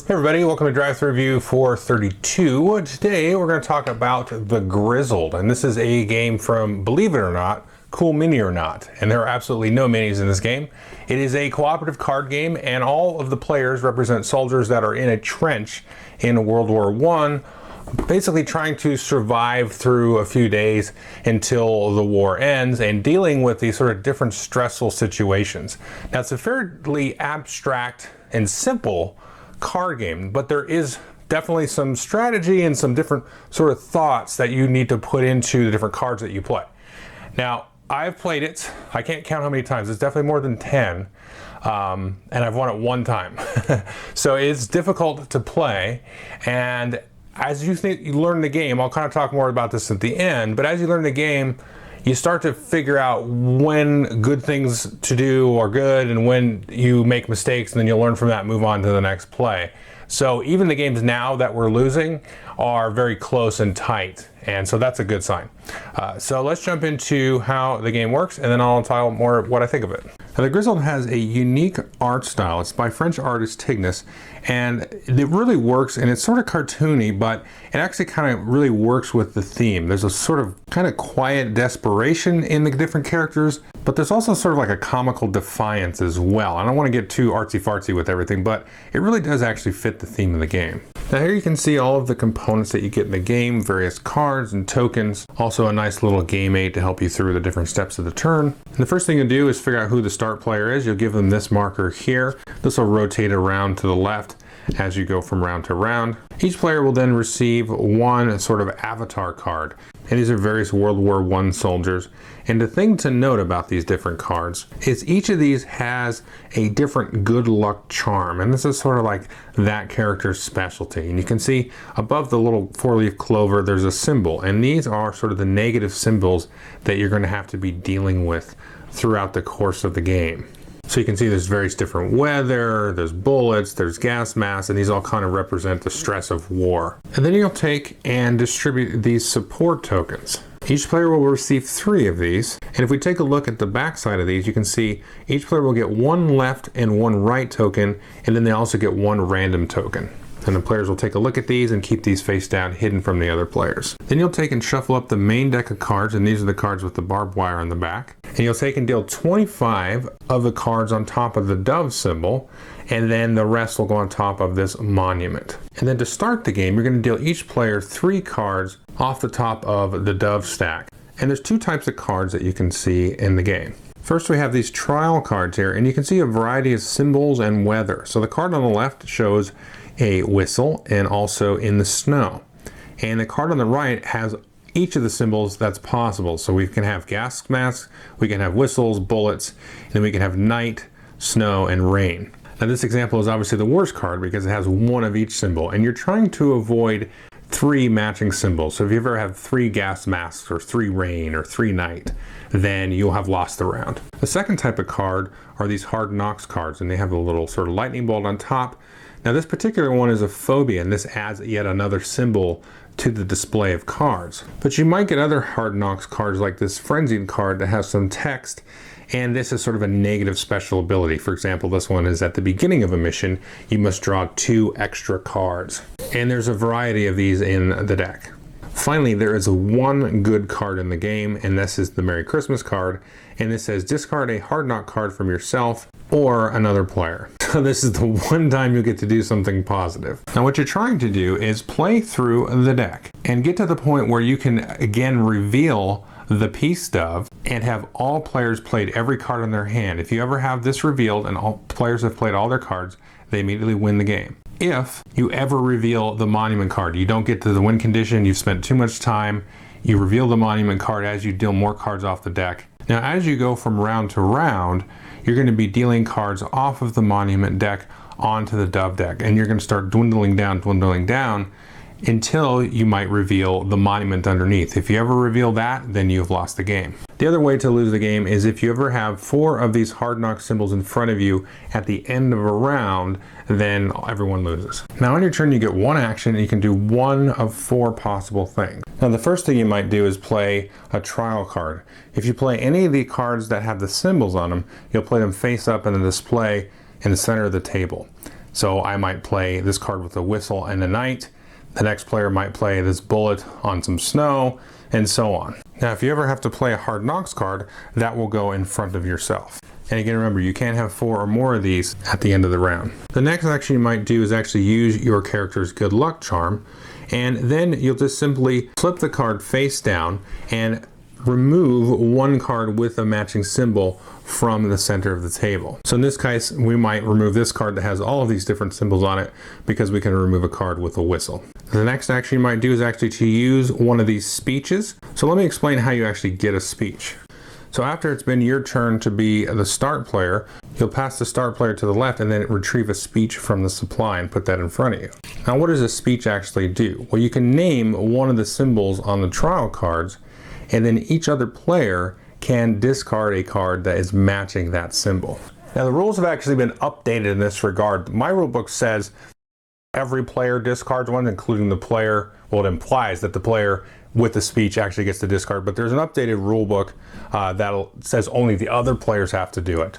Hey everybody, welcome to Drive Thru Review 432. Today we're going to talk about the Grizzled, and this is a game from, believe it or not, Cool Mini or Not, and there are absolutely no minis in this game. It is a cooperative card game, and all of the players represent soldiers that are in a trench in World War I, basically trying to survive through a few days until the war ends and dealing with these sort of different stressful situations. Now, it's a fairly abstract and simple card game, but there is definitely some strategy and some different sort of thoughts that you need to put into the different cards that you play. Now, I've played it, I can't count how many times, it's definitely more than 10, and I've won it one time. So it's difficult to play, and as you learn the game, I'll kind of talk more about this at the end, but as you learn the game, you start to figure out when good things to do are good and when you make mistakes, and then you'll learn from that and move on to the next play. So even the games now that we're losing are very close and tight, and so that's a good sign. So let's jump into how the game works, and then I'll tell more what I think of it. Now, the Grizzled has a unique art style. It's by French artist Tignes, and it really works, and it's sort of cartoony, but it actually kind of really works with the theme. There's a sort of kind of quiet desperation in the different characters, but there's also sort of like a comical defiance as well. I don't want to get too artsy-fartsy with everything, but it really does actually fit the theme of the game. Now here you can see all of the components that you get in the game, various cards and tokens, also a nice little game aid to help you through the different steps of the turn. And the first thing you'll do is figure out who the start player is. You'll give them this marker here. This will rotate around to the left as you go from round to round. Each player will then receive one sort of avatar card, and these are various World War I soldiers. And the thing to note about these different cards is each of these has a different good luck charm, and this is sort of like that character's specialty. And you can see above the little four-leaf clover there's a symbol, and these are sort of the negative symbols that you're going to have to be dealing with throughout the course of the game. So you can see there's various different weather, there's bullets, there's gas masks, and these all kind of represent the stress of war. And then you'll take and distribute these support tokens. Each player will receive 3 of these, and if we take a look at the back side of these, you can see each player will get 1 left and 1 right token, and then they also get 1 random token. And the players will take a look at these and keep these face down, hidden from the other players. Then you'll take and shuffle up the main deck of cards, and these are the cards with the barbed wire on the back. And you'll take and deal 25 of the cards on top of the dove symbol, and then the rest will go on top of this monument. And then to start the game, you're going to deal each player 3 cards off the top of the dove stack. And there's 2 types of cards that you can see in the game. First, we have these trial cards here, and you can see a variety of symbols and weather. So the card on the left shows a whistle and also in the snow. And the card on the right has each of the symbols that's possible. So we can have gas masks, we can have whistles, bullets, and then we can have night, snow, and rain. Now this example is obviously the worst card because it has 1 of each symbol, and you're trying to avoid 3 matching symbols. So if you ever have 3 gas masks or 3 rain or 3 night, then you'll have lost the round. The second type of card are these hard knocks cards, and they have a little sort of lightning bolt on top. Now this particular one is a phobia, and this adds yet another symbol to the display of cards. But you might get other hard knocks cards like this frenzied card that has some text, and this is sort of a negative special ability. For example, this one is at the beginning of a mission, you must draw 2 extra cards. And there's a variety of these in the deck. Finally, there is 1 good card in the game, and this is the Merry Christmas card, and this says discard a hard knock card from yourself or another player. So this is the one time you get to do something positive. Now what you're trying to do is play through the deck and get to the point where you can again reveal the peace dove and have all players played every card in their hand. If you ever have this revealed and all players have played all their cards, they immediately win the game. If you ever reveal the monument card, you don't get to the win condition, you've spent too much time, you reveal the monument card as you deal more cards off the deck. Now as you go from round to round, you're going to be dealing cards off of the monument deck onto the dove deck, and you're going to start dwindling down until you might reveal the monument underneath. If you ever reveal that, then you've lost the game. The other way to lose the game is if you ever have 4 of these hard knock symbols in front of you at the end of a round, then everyone loses. Now on your turn you get 1 action, and you can do 1 of 4 possible things. Now the first thing you might do is play a trial card. If you play any of the cards that have the symbols on them, you'll play them face up in the display in the center of the table. So I might play this card with a whistle and a knight. The next player might play this bullet on some snow, and so on. Now, if you ever have to play a hard knocks card, that will go in front of yourself. And again, remember, you can't have 4 or more of these at the end of the round. The next action you might do is actually use your character's good luck charm, and then you'll just simply flip the card face down and remove one card with a matching symbol from the center of the table. So in this case, we might remove this card that has all of these different symbols on it because we can remove a card with a whistle. The next action you might do is actually to use one of these speeches. So let me explain how you actually get a speech. So after it's been your turn to be the start player, you'll pass the start player to the left and then retrieve a speech from the supply and put that in front of you. Now, what does a speech actually do? Well, you can name one of the symbols on the trial cards, and then each other player can discard a card that is matching that symbol. Now, the rules have actually been updated in this regard. My rulebook says every player discards one, including the player. Well, it implies that the player with the speech actually gets to discard, but there's an updated rule book that says only the other players have to do it.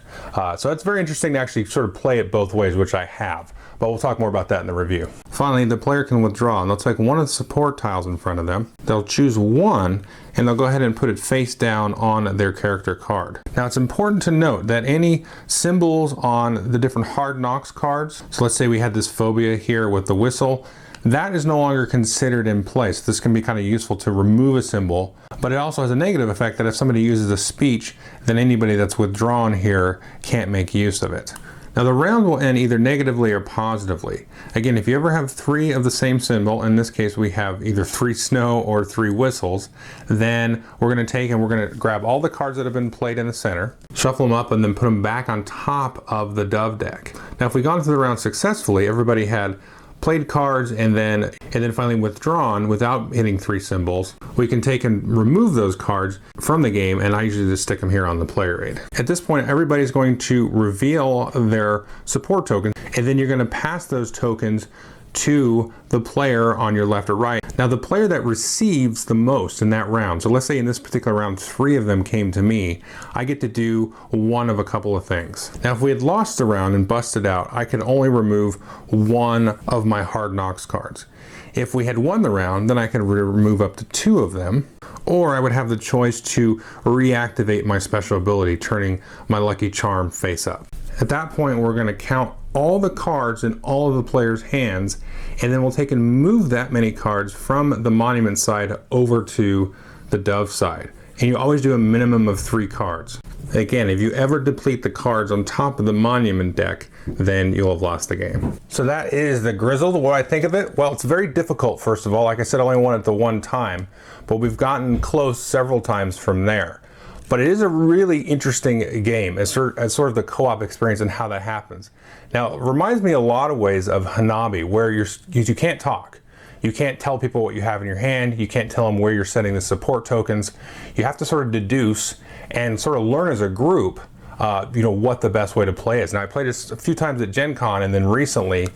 So it's very interesting to actually sort of play it both ways, which I have, but we'll talk more about that in the review. Finally, the player can withdraw, and they'll take one of the support tiles in front of them. They'll choose one, and they'll go ahead and put it face down on their character card. Now, it's important to note that any symbols on the different hard knocks cards, so let's say we had this phobia here with the whistle, that is no longer considered in place. This can be kind of useful to remove a symbol, but it also has a negative effect that if somebody uses a speech, then anybody that's withdrawn here can't make use of it. Now, the round will end either negatively or positively. Again, if you ever have 3 of the same symbol, in this case we have either 3 snow or 3 whistles, then we're going to take and we're going to grab all the cards that have been played in the center, shuffle them up, and then put them back on top of the dove deck. Now, if we gone through the round successfully, everybody had played cards and then finally withdrawn without hitting 3 symbols, we can take and remove those cards from the game, and I usually just stick them here on the player aid. At this point, everybody's going to reveal their support tokens, and then you're going to pass those tokens to the player on your left or right. Now, the player that receives the most in that round, so let's say in this particular round 3 of them came to me, I get to do one of a couple of things. Now, if we had lost the round and busted out, I could only remove one of my hard knocks cards. If we had won the round, then I could remove up to 2 of them, or I would have the choice to reactivate my special ability, turning my lucky charm face up. At that point, we're going to count all the cards in all of the players' hands, and then we'll take and move that many cards from the monument side over to the dove side. And you always do a minimum of 3 cards. Again, if you ever deplete the cards on top of the monument deck, then you'll have lost the game. So that is the Grizzled. What I think of it? Well, it's very difficult, first of all. Like I said, I only won it the one time, but we've gotten close several times from there. But it is a really interesting game as sort of the co-op experience and how that happens. Now, it reminds me a lot of ways of Hanabi, where you can't talk. You can't tell people what you have in your hand. You can't tell them where you're setting the support tokens. You have to sort of deduce and sort of learn as a group what the best way to play is. And I played this a few times at Gen Con and then recently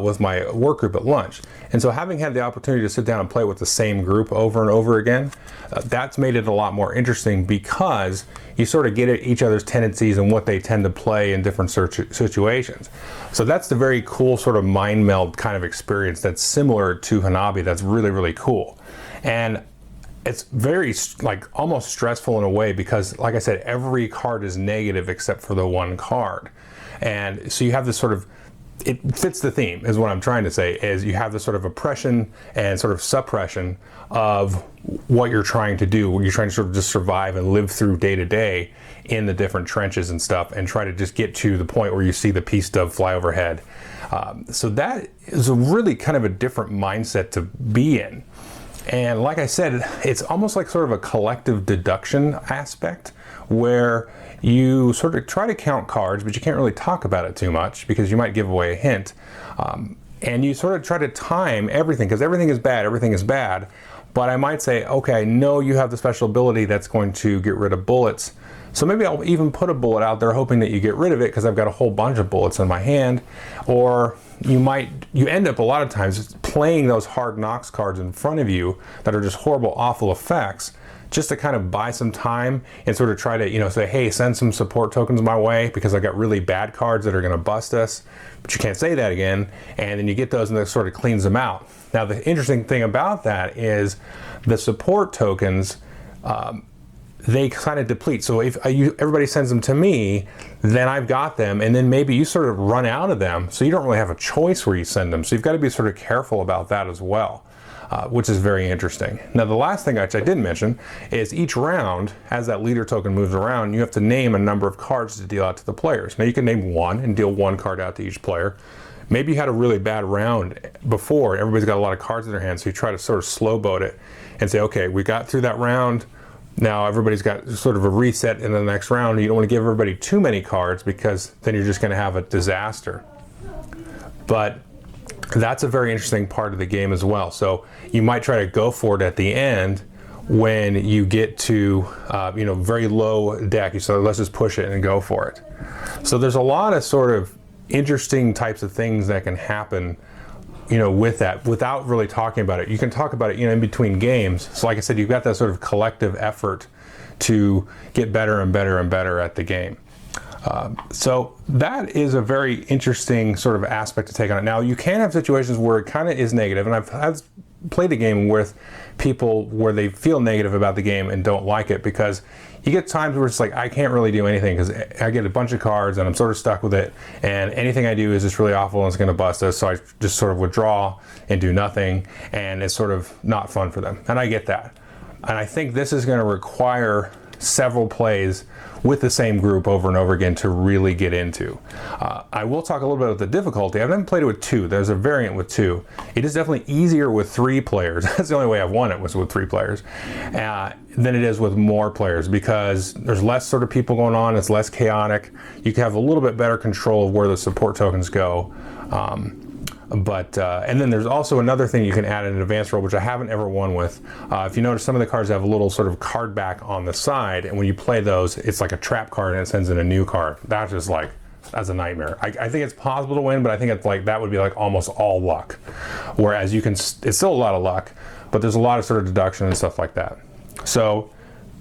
with my work group at lunch. And so having had the opportunity to sit down and play with the same group over and over again, that's made it a lot more interesting because you sort of get at each other's tendencies and what they tend to play in different situations. So that's the very cool sort of mind meld kind of experience that's similar to Hanabi. That's really, really cool. And it's very almost stressful in a way because, like I said, every card is negative except for the one card. And so you have this sort of, it fits the theme is what I'm trying to say, is you have this sort of oppression and sort of suppression of what you're trying to do. You're trying to sort of just survive and live through day to day in the different trenches and stuff and try to just get to the point where you see the peace dove fly overhead. So that is a really kind of a different mindset to be in. And like I said, it's almost like sort of a collective deduction aspect where you sort of try to count cards, but you can't really talk about it too much because you might give away a hint. And you sort of try to time everything because everything is bad. But I might say, okay, I know you have the special ability that's going to get rid of bullets. So maybe I'll even put a bullet out there hoping that you get rid of it because I've got a whole bunch of bullets in my hand. Or you end up a lot of times playing those hard knocks cards in front of you that are just horrible, awful effects just to kind of buy some time and sort of try to, you know, say, hey, send some support tokens my way because I got really bad cards that are going to bust us, but you can't say that again. And then you get those and that sort of cleans them out. Now, the interesting thing about that is the support tokens, they kind of deplete. So if everybody sends them to me, then I've got them, and then maybe you sort of run out of them, so you don't really have a choice where you send them. So you've got to be sort of careful about that as well, which is very interesting. Now, the last thing which I didn't mention is each round, as that leader token moves around, you have to name a number of cards to deal out to the players. Now, you can name one and deal one card out to each player. Maybe you had a really bad round before, everybody's got a lot of cards in their hands, so you try to sort of slow boat it and say, okay, we got through that round. Now everybody's got sort of a reset in the next round. You don't want to give everybody too many cards because then you're just going to have a disaster. But that's a very interesting part of the game as well. So you might try to go for it at the end when you get to you know, very low deck. You say, let's just push it and go for it. So there's a lot of sort of interesting types of things that can happen, you know, with that without really talking about it. You can talk about it, you know, in between games. So like I said, you've got that sort of collective effort to get better and better and better at the game. So that is a very interesting sort of aspect to take on it. Now, you can have situations where it kind of is negative, and I've played the game with people where they feel negative about the game and don't like it, because you get times where it's like, I can't really do anything because I get a bunch of cards and I'm sort of stuck with it, and anything I do is just really awful and it's going to bust us, so I just sort of withdraw and do nothing, and it's sort of not fun for them, and I get that. And I think this is going to require several plays with the same group over and over again to really get into. I will talk a little bit about the difficulty. I've never played it with 2. There's a variant with 2. It is definitely easier with 3 players. That's the only way I've won it, was with 3 players, than it is with more players, because there's less sort of people going on. It's less chaotic. You can have a little bit better control of where the support tokens go. And then there's also another thing you can add in an advanced role, which I haven't ever won with. If you notice, some of the cards have a little sort of card back on the side, and when you play those, it's like a trap card and it sends in a new card. That's just like, that's a nightmare. I think it's possible to win, but I think it's like, that would be like almost all luck. Whereas you can, it's still a lot of luck, but there's a lot of sort of deduction and stuff like that. So,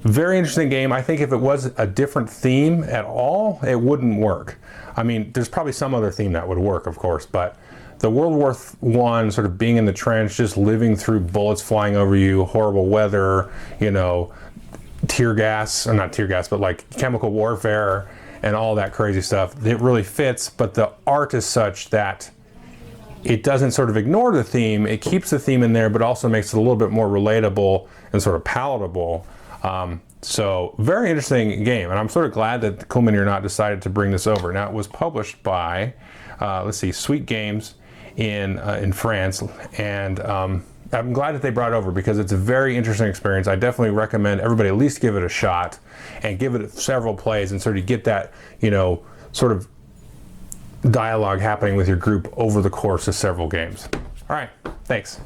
very interesting game. I think if it was a different theme at all, it wouldn't work. I mean, there's probably some other theme that would work, of course, but the World War I, sort of being in the trench, just living through bullets flying over you, horrible weather, you know, tear gas, or not tear gas, but like chemical warfare and all that crazy stuff, it really fits, but the art is such that it doesn't sort of ignore the theme. It keeps the theme in there, but also makes it a little bit more relatable and sort of palatable. So very interesting game, and I'm sort of glad that Cool Mini or Not decided to bring this over. Now, it was published by, let's see, Sweet Games in France, and I'm glad that they brought it over because it's a very interesting experience. I definitely recommend everybody at least give it a shot and give it several plays and sort of get that, you know, sort of dialogue happening with your group over the course of several games. All right, thanks.